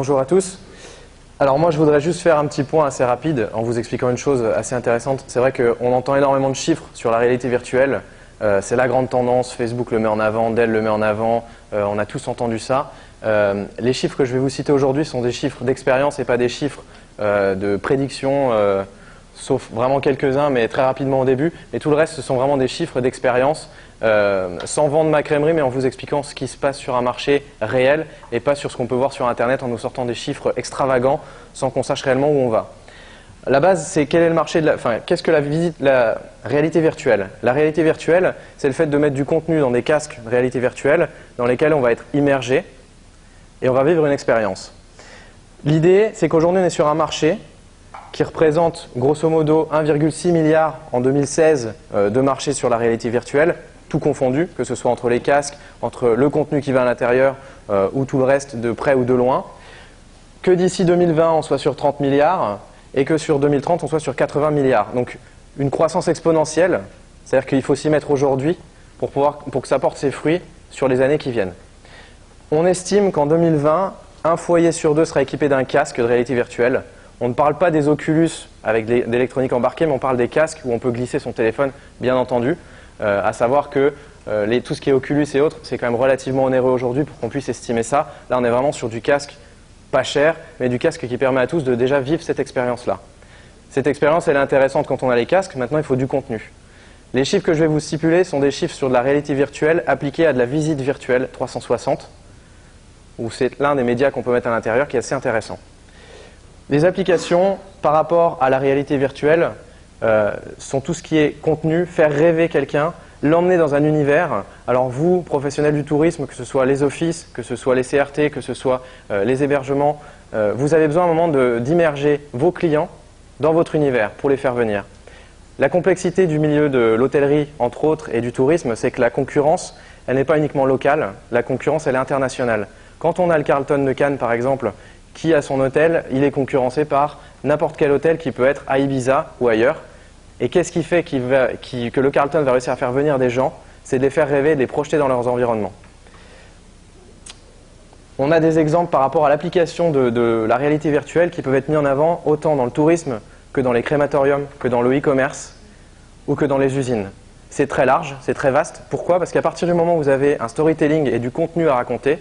Bonjour à tous. Alors moi je voudrais juste faire un petit point assez rapide en vous expliquant une chose assez intéressante. C'est vrai qu'on entend énormément de chiffres sur la réalité virtuelle. C'est la grande tendance, Facebook le met en avant, Dell le met en avant, on a tous entendu ça. Les chiffres que je vais vous citer aujourd'hui sont des chiffres d'expérience et pas des chiffres de prédiction, sauf vraiment quelques-uns, mais très rapidement au début. Et tout le reste, ce sont vraiment des chiffres d'expérience, sans vendre ma crèmerie, mais en vous expliquant ce qui se passe sur un marché réel et pas sur ce qu'on peut voir sur Internet en nous sortant des chiffres extravagants sans qu'on sache réellement où on va. La base, c'est quel est le marché qu'est-ce que la réalité virtuelle? La réalité virtuelle, c'est le fait de mettre du contenu dans des casques de réalité virtuelle dans lesquels on va être immergé et on va vivre une expérience. L'idée, c'est qu'aujourd'hui, on est sur un marché qui représente grosso modo 1,6 milliard en 2016 de marché sur la réalité virtuelle, tout confondu, que ce soit entre les casques, entre le contenu qui va à l'intérieur ou tout le reste de près ou de loin. Que d'ici 2020, on soit sur 30 milliards et que sur 2030, on soit sur 80 milliards. Donc une croissance exponentielle, c'est-à-dire qu'il faut s'y mettre aujourd'hui pour que ça porte ses fruits sur les années qui viennent. On estime qu'en 2020, un foyer sur deux sera équipé d'un casque de réalité virtuelle. On ne parle pas des Oculus avec de l'électronique embarquée, mais on parle des casques où on peut glisser son téléphone, bien entendu. À savoir que tout ce qui est Oculus et autres, c'est quand même relativement onéreux aujourd'hui pour qu'on puisse estimer ça. Là, on est vraiment sur du casque pas cher, mais du casque qui permet à tous de déjà vivre cette expérience-là. Cette expérience, elle est intéressante quand on a les casques. Maintenant, il faut du contenu. Les chiffres que je vais vous stipuler sont des chiffres sur de la réalité virtuelle appliqués à de la visite virtuelle 360, où c'est l'un des médias qu'on peut mettre à l'intérieur qui est assez intéressant. Les applications par rapport à la réalité virtuelle sont tout ce qui est contenu, faire rêver quelqu'un, l'emmener dans un univers. Alors vous, professionnels du tourisme, que ce soit les offices, que ce soit les CRT, que ce soit les hébergements, vous avez besoin à un moment d'immerger vos clients dans votre univers pour les faire venir. La complexité du milieu de l'hôtellerie, entre autres, et du tourisme, c'est que la concurrence, elle n'est pas uniquement locale, la concurrence, elle est internationale. Quand on a le Carlton de Cannes, par exemple, qui a son hôtel, il est concurrencé par n'importe quel hôtel qui peut être à Ibiza ou ailleurs. Et qu'est-ce qui fait que le Carlton va réussir à faire venir des gens? C'est de les faire rêver, de les projeter dans leurs environnements. On a des exemples par rapport à l'application de la réalité virtuelle qui peuvent être mis en avant autant dans le tourisme que dans les crématoriums, que dans le e-commerce ou que dans les usines. C'est très large, c'est très vaste. Pourquoi? Parce qu'à partir du moment où vous avez un storytelling et du contenu à raconter,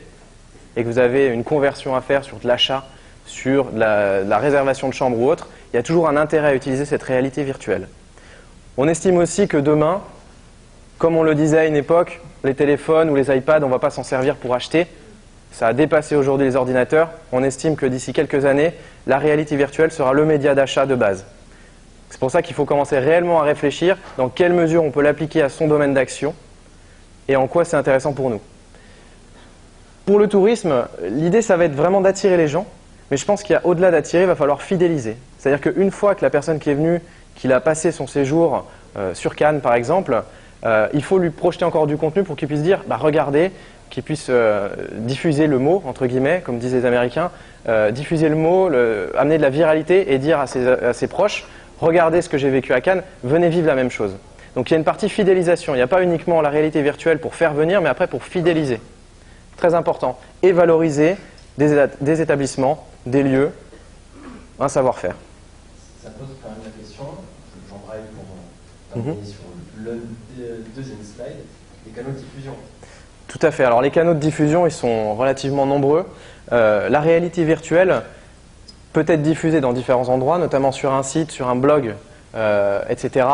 et que vous avez une conversion à faire sur de l'achat, sur de la réservation de chambre ou autre, il y a toujours un intérêt à utiliser cette réalité virtuelle. On estime aussi que demain, comme on le disait à une époque, les téléphones ou les iPads, on ne va pas s'en servir pour acheter. Ça a dépassé aujourd'hui les ordinateurs. On estime que d'ici quelques années, la réalité virtuelle sera le média d'achat de base. C'est pour ça qu'il faut commencer réellement à réfléchir dans quelle mesure on peut l'appliquer à son domaine d'action et en quoi c'est intéressant pour nous. Pour le tourisme, l'idée, ça va être vraiment d'attirer les gens, mais je pense qu'il y a au-delà d'attirer, il va falloir fidéliser. C'est-à-dire qu'une fois que la personne qui est venue, qu'il a passé son séjour sur Cannes, par exemple, il faut lui projeter encore du contenu pour qu'il puisse dire « regardez », qu'il puisse diffuser le mot, entre guillemets, comme disent les Américains, diffuser le mot, amener de la viralité et dire à ses proches « regardez ce que j'ai vécu à Cannes, venez vivre la même chose ». Donc il y a une partie fidélisation, il n'y a pas uniquement la réalité virtuelle pour faire venir, mais après pour fidéliser. Très important. Et valoriser des établissements, des lieux, un savoir-faire. Ça pose quand même la question, j'en braille pour terminer sur le deuxième slide, les canaux de diffusion. Tout à fait. Alors les canaux de diffusion, ils sont relativement nombreux. La réalité virtuelle peut être diffusée dans différents endroits, notamment sur un site, sur un blog, etc.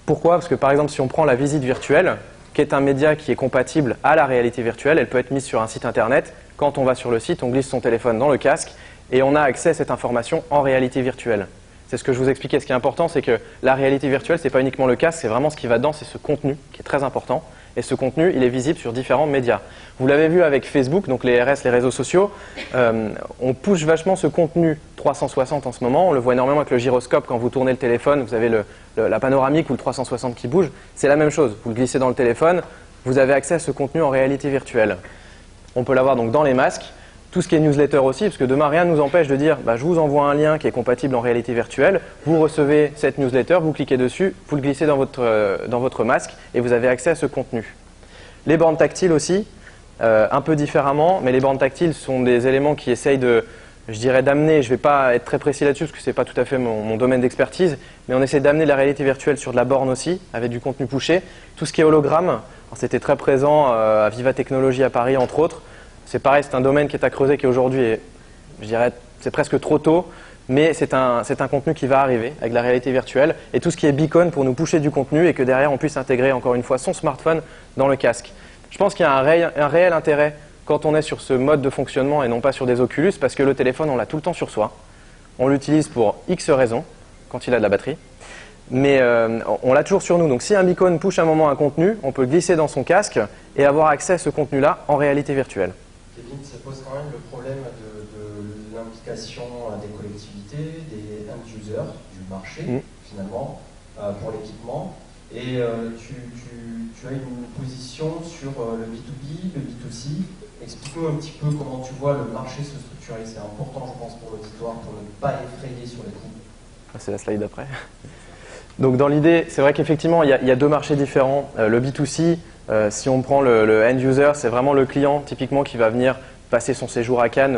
Pourquoi? Parce que par exemple, si on prend la visite virtuelle, qui est un média qui est compatible à la réalité virtuelle, elle peut être mise sur un site internet. Quand on va sur le site, on glisse son téléphone dans le casque et on a accès à cette information en réalité virtuelle. C'est ce que je vous expliquais. Ce qui est important, c'est que la réalité virtuelle, ce n'est pas uniquement le casque, c'est vraiment ce qui va dedans, c'est ce contenu qui est très important. Et ce contenu, il est visible sur différents médias. Vous l'avez vu avec Facebook, donc les RS, les réseaux sociaux, on push vachement ce contenu 360 en ce moment. On le voit énormément avec le gyroscope. Quand vous tournez le téléphone, vous avez la panoramique ou le 360 qui bouge. C'est la même chose. Vous le glissez dans le téléphone, vous avez accès à ce contenu en réalité virtuelle. On peut l'avoir donc dans les masques. Tout ce qui est newsletter aussi, parce que demain, rien ne nous empêche de dire je vous envoie un lien qui est compatible en réalité virtuelle, vous recevez cette newsletter, vous cliquez dessus, vous le glissez dans votre masque et vous avez accès à ce contenu. Les bornes tactiles aussi, un peu différemment, mais les bornes tactiles sont des éléments qui essayent je dirais d'amener, je ne vais pas être très précis là-dessus parce que ce n'est pas tout à fait mon domaine d'expertise, mais on essaie d'amener la réalité virtuelle sur de la borne aussi, avec du contenu pushé. Tout ce qui est hologramme, c'était très présent à Viva Technologies à Paris, entre autres. C'est pareil, c'est un domaine qui est à creuser, qui aujourd'hui, je dirais, c'est presque trop tôt, mais c'est un contenu qui va arriver avec la réalité virtuelle. Et tout ce qui est beacon pour nous pusher du contenu et que derrière, on puisse intégrer, encore une fois, son smartphone dans le casque. Je pense qu'il y a un réel intérêt quand on est sur ce mode de fonctionnement et non pas sur des Oculus, parce que le téléphone, on l'a tout le temps sur soi. On l'utilise pour X raisons, quand il a de la batterie, mais on l'a toujours sur nous. Donc si un beacon push à un moment un contenu, on peut glisser dans son casque et avoir accès à ce contenu-là en réalité virtuelle. Kevin, ça pose quand même le problème de l'implication des collectivités, des end-users, du marché, finalement, pour l'équipement. Et tu as une position sur le B2B, le B2C. Explique-nous un petit peu comment tu vois le marché se structurer. C'est important, je pense, pour l'auditoire, pour ne pas effrayer sur les coûts. C'est la slide d'après. Donc dans l'idée, c'est vrai qu'effectivement, il y a deux marchés différents. Le B2C, si on prend le end-user, c'est vraiment le client typiquement qui va venir passer son séjour à Cannes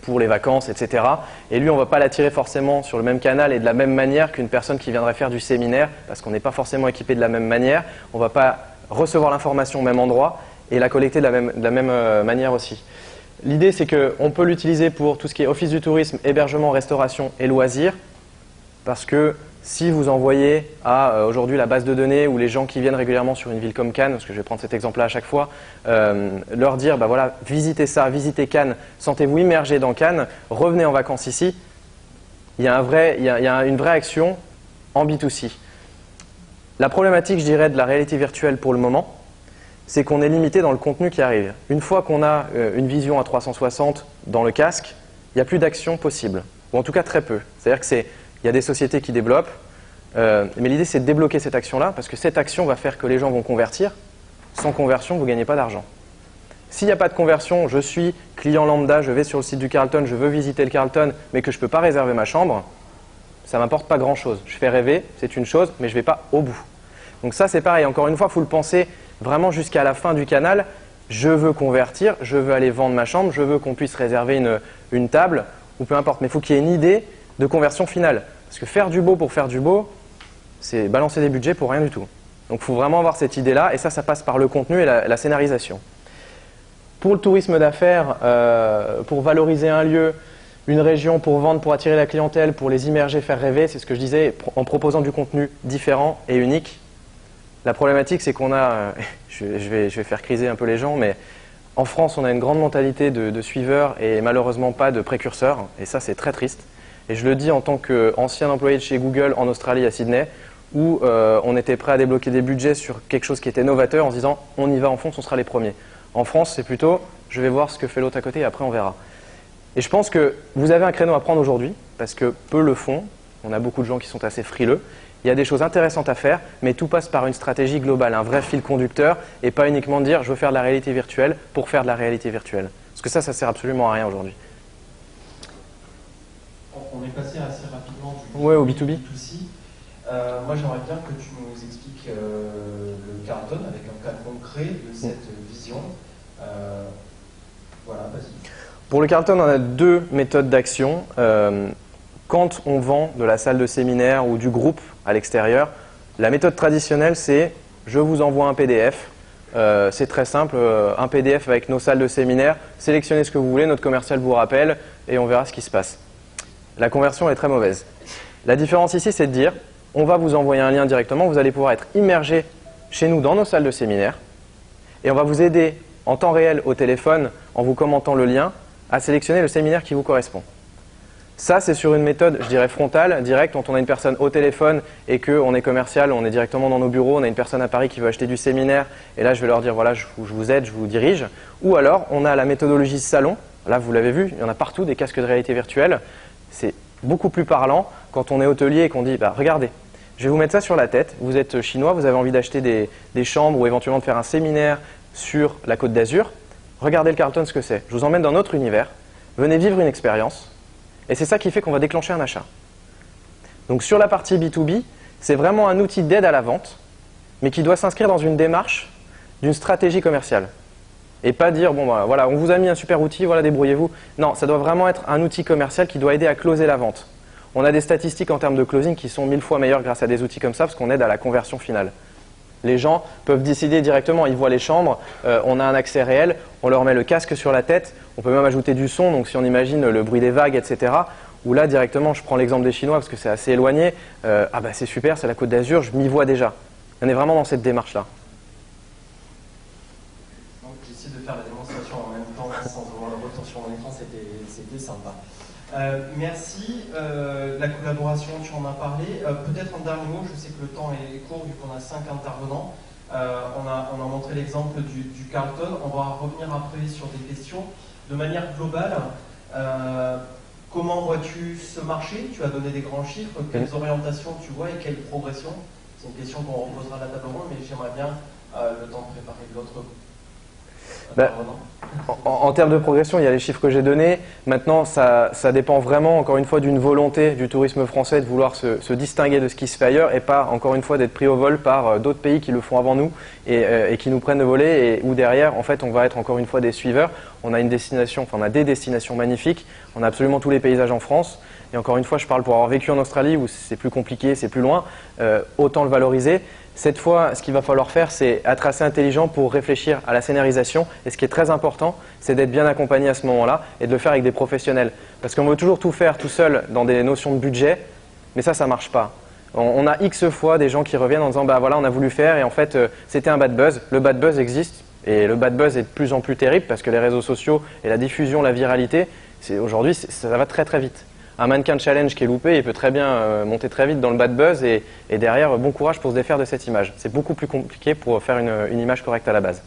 pour les vacances, etc. Et lui, on ne va pas l'attirer forcément sur le même canal et de la même manière qu'une personne qui viendrait faire du séminaire, parce qu'on n'est pas forcément équipé de la même manière. On ne va pas recevoir l'information au même endroit et la collecter de la même manière aussi. L'idée, c'est qu'on peut l'utiliser pour tout ce qui est office du tourisme, hébergement, restauration et loisirs, parce que si vous envoyez à aujourd'hui la base de données ou les gens qui viennent régulièrement sur une ville comme Cannes, parce que je vais prendre cet exemple-là à chaque fois, leur dire bah voilà, visitez ça, visitez Cannes, sentez-vous immergé dans Cannes, revenez en vacances ici, il y a une vraie action en B2C. La problématique, je dirais, de la réalité virtuelle pour le moment, c'est qu'on est limité dans le contenu qui arrive. Une fois qu'on a une vision à 360 dans le casque, il n'y a plus d'action possible, ou en tout cas très peu. C'est-à-dire qu'il y a des sociétés qui développent, mais l'idée c'est de débloquer cette action-là, parce que cette action va faire que les gens vont convertir. Sans conversion, vous ne gagnez pas d'argent. S'il n'y a pas de conversion, je suis client lambda, je vais sur le site du Carlton, je veux visiter le Carlton, mais que je ne peux pas réserver ma chambre, ça ne m'apporte pas grand-chose. Je fais rêver, c'est une chose, mais je ne vais pas au bout. Donc ça c'est pareil, encore une fois, il faut le penser vraiment jusqu'à la fin du canal. Je veux convertir, je veux aller vendre ma chambre, je veux qu'on puisse réserver une table, ou peu importe, mais il faut qu'il y ait une idée de conversion finale. Parce que faire du beau pour faire du beau, c'est balancer des budgets pour rien du tout. Donc il faut vraiment avoir cette idée-là, et ça passe par le contenu et la scénarisation. Pour le tourisme d'affaires, pour valoriser un lieu, une région, pour vendre, pour attirer la clientèle, pour les immerger, faire rêver, c'est ce que je disais, en proposant du contenu différent et unique. La problématique, c'est qu'on a, je vais faire criser un peu les gens, mais en France, on a une grande mentalité de suiveurs et malheureusement pas de précurseurs, et ça c'est très triste. Et je le dis en tant qu'ancien employé de chez Google en Australie, à Sydney, où on était prêt à débloquer des budgets sur quelque chose qui était novateur en se disant on y va en fond, on sera les premiers. En France, c'est plutôt je vais voir ce que fait l'autre à côté et après on verra. Et je pense que vous avez un créneau à prendre aujourd'hui, parce que peu le font, on a beaucoup de gens qui sont assez frileux. Il y a des choses intéressantes à faire, mais tout passe par une stratégie globale, un vrai fil conducteur, et pas uniquement dire je veux faire de la réalité virtuelle pour faire de la réalité virtuelle. Parce que ça sert absolument à rien aujourd'hui. On est passé assez rapidement du au B2B. Moi, j'aimerais bien que tu nous expliques le Carlton avec un cas concret de cette vision. Voilà, vas-y. Pour le Carlton, on a deux méthodes d'action. Quand on vend de la salle de séminaire ou du groupe à l'extérieur, la méthode traditionnelle, c'est je vous envoie un PDF. C'est très simple, un PDF avec nos salles de séminaire. Sélectionnez ce que vous voulez, notre commercial vous rappelle et on verra ce qui se passe. La conversion est très mauvaise. La différence ici, c'est de dire on va vous envoyer un lien directement, vous allez pouvoir être immergé chez nous dans nos salles de séminaire et on va vous aider en temps réel au téléphone en vous commentant le lien à sélectionner le séminaire qui vous correspond. Ça, c'est sur une méthode, je dirais, frontale, directe, quand on a une personne au téléphone et qu'on est commercial, on est directement dans nos bureaux, on a une personne à Paris qui veut acheter du séminaire, et là, je vais leur dire, voilà, je vous aide, je vous dirige. Ou alors, on a la méthodologie salon, là, vous l'avez vu, il y en a partout, des casques de réalité virtuelle. C'est beaucoup plus parlant quand on est hôtelier et qu'on dit, bah, regardez, je vais vous mettre ça sur la tête, vous êtes chinois, vous avez envie d'acheter des chambres ou éventuellement de faire un séminaire sur la Côte d'Azur, regardez le Carlton, ce que c'est. Je vous emmène dans notre univers, venez vivre une expérience. Et c'est ça qui fait qu'on va déclencher un achat. Donc sur la partie B2B, c'est vraiment un outil d'aide à la vente, mais qui doit s'inscrire dans une démarche d'une stratégie commerciale. Et pas dire, bon bah, voilà, on vous a mis un super outil, voilà, débrouillez-vous. Non, ça doit vraiment être un outil commercial qui doit aider à closer la vente. On a des statistiques en termes de closing qui sont 1000 fois meilleures grâce à des outils comme ça, parce qu'on aide à la conversion finale. Les gens peuvent décider directement, ils voient les chambres, on a un accès réel, on leur met le casque sur la tête, on peut même ajouter du son, donc si on imagine le bruit des vagues, etc. Où là, directement, je prends l'exemple des Chinois parce que c'est assez éloigné, ah bah c'est super, c'est la Côte d'Azur, je m'y vois déjà. On est vraiment dans cette démarche-là. Donc j'essaie de faire la démonstration en même temps sans avoir le retour sur mon écran, c'était sympa. Merci. La collaboration, tu en as parlé. Peut-être un dernier mot, je sais que le temps est court vu qu'on a 5 intervenants. On a montré l'exemple du Carlton. On va revenir après sur des questions. De manière globale, comment vois-tu ce marché? Tu as donné des grands chiffres. Quelles orientations tu vois et quelle progression? C'est une question qu'on reposera à la table ronde, mais j'aimerais bien le temps de préparer l'autre. En termes de progression, il y a les chiffres que j'ai donnés. Maintenant, ça dépend vraiment, encore une fois, d'une volonté du tourisme français de vouloir se distinguer de ce qui se fait ailleurs et pas, encore une fois, d'être pris au vol par d'autres pays qui le font avant nous et qui nous prennent le volet et où derrière, en fait, on va être encore une fois des suiveurs. On a une destination, enfin, on a des destinations magnifiques. On a absolument tous les paysages en France. Et encore une fois, je parle pour avoir vécu en Australie où c'est plus compliqué, c'est plus loin. Autant le valoriser. Cette fois, ce qu'il va falloir faire, c'est être assez intelligent pour réfléchir à la scénarisation. Et ce qui est très important, c'est d'être bien accompagné à ce moment-là et de le faire avec des professionnels. Parce qu'on veut toujours tout faire tout seul dans des notions de budget, mais ça ne marche pas. On a X fois des gens qui reviennent en disant bah voilà, on a voulu faire et en fait, c'était un bad buzz. Le bad buzz existe et le bad buzz est de plus en plus terrible parce que les réseaux sociaux et la diffusion, la viralité, aujourd'hui, ça va très très vite. Un mannequin challenge qui est loupé, il peut très bien monter très vite dans le bad buzz et derrière, bon courage pour se défaire de cette image. C'est beaucoup plus compliqué pour faire une image correcte à la base.